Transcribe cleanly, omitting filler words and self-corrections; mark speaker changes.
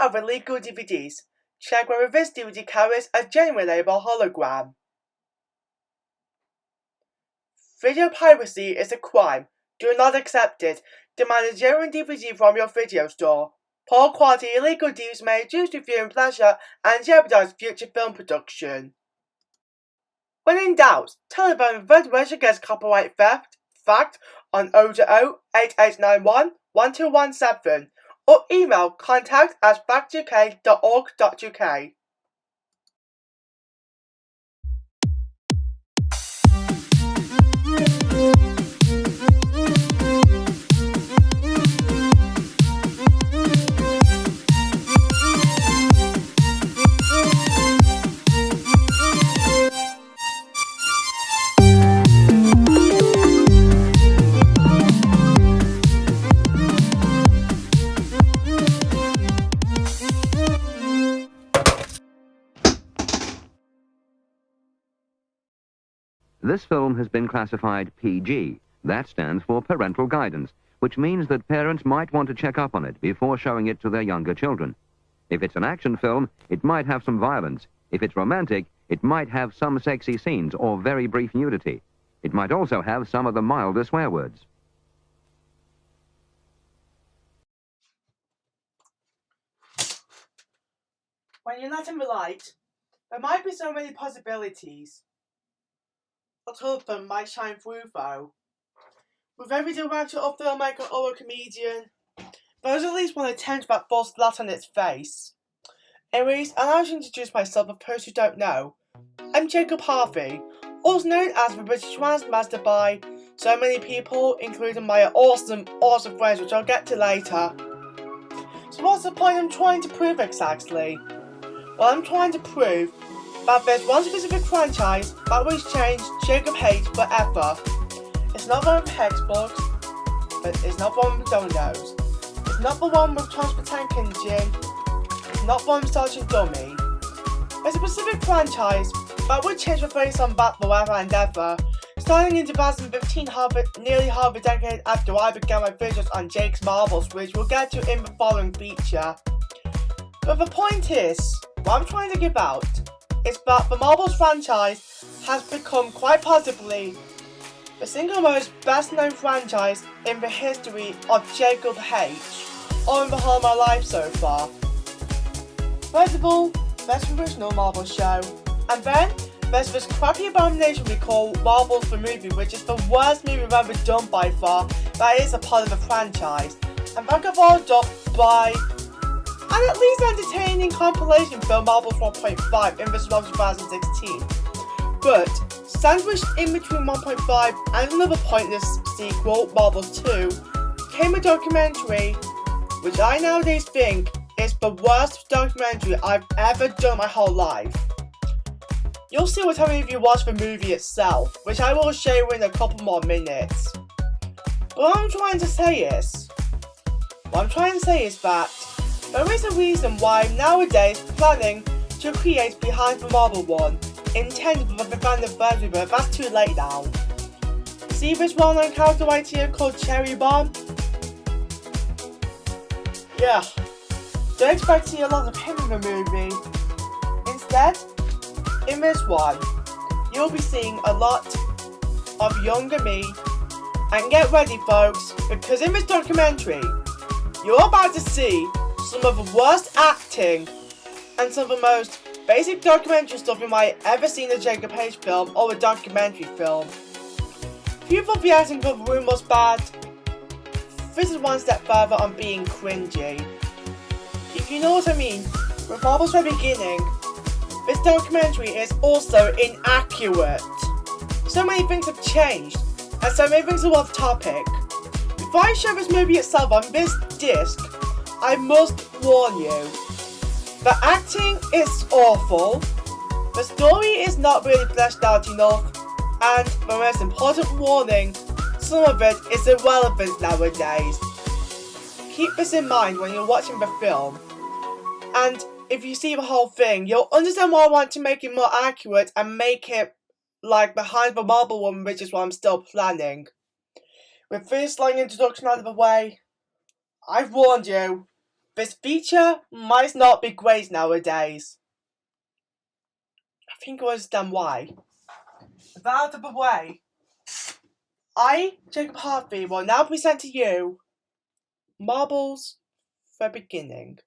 Speaker 1: of illegal DVDs. Check whether this DVD carries a genuine label hologram. Video piracy is a crime. Do not accept it. Demand a genuine DVD from your video store. Poor quality illegal DVDs may reduce your viewing pleasure and jeopardize future film production. When in doubt, telephone investigation against copyright theft on 080-8891-1217 or email contact@factuk.org.uk.
Speaker 2: This film has been classified PG. That stands for parental guidance, which means that parents might want to check up on it before showing it to their younger children. If it's an action film, it might have some violence. If it's romantic, it might have some sexy scenes or very brief nudity. It might also have some of the milder swear words.
Speaker 1: When you let in the light, there might be so many possibilities. Not all of them might shine through though. With every director or filmmaker or a comedian, there's at least one attempt that falls flat on its face. Anyways, I'll now introduce myself for those who don't know. I'm Jacob Harvey, also known as the British Transmaster by so many people, including my awesome friends, which I'll get to later. So what's the point I'm trying to prove exactly? Well, I'm trying to prove that there's one specific franchise that will change Jacob hates forever. It's not the one with Hexbox, but it's not the one with Dominoes. It's not the one with Transport Tank Engine. It's not the one with Sergeant Dummy. There's a specific franchise that will change the face on that forever and ever. Starting in 2015, nearly half a decade after I began my videos on Jake's Marbles, which we'll get to in the following feature. But the point is, what I'm trying to give out is that the Marbles franchise has become quite possibly the single most best known franchise in the history of Jacob H, or in the whole of my life so far. First of all, there's the original Marbles show, and then there's this crappy abomination we call Marbles the movie, which is the worst movie ever done by far, that is a part of the franchise, and that got followed up by an at least entertaining compilation film Marbles 1.5 in the summer of 2016. But sandwiched in between 1.5 and another pointless sequel, Marbles 2, came a documentary which I nowadays think is the worst documentary I've ever done my whole life. You'll see what time if you watch the movie itself, which I will show you in a couple more minutes. But what I'm trying to say is that there is a reason why I'm nowadays planning to create Behind the Marble one, intended for the anniversary, but that's too late now. See this well-known character right here called Cherry Bomb? Yeah, don't expect to see a lot of him in the movie. Instead, in this one, you'll be seeing a lot of younger me, and get ready folks, because in this documentary, you're about to see some of the worst acting and some of the most basic documentary stuff you might ever see in a Jacob H film or a documentary film. If you thought the acting of the room was bad, this is one step further on being cringy. If you know what I mean, with Marbles from the beginning, this documentary is also inaccurate. So many things have changed, and so many things are off topic. Before I show this movie itself on this disc, I must warn you. The acting is awful, the story is not really fleshed out enough, and the most important warning, some of it is irrelevant nowadays. Keep this in mind when you're watching the film, and if you see the whole thing, you'll understand why I want to make it more accurate and make it like Behind the Marble one, which is what I'm still planning. With this long introduction out of the way, I've warned you. This feature might not be great nowadays. I think I understand why. With that out of the way, I, Jacob Harvey, will now present to you Marbles, the Beginning.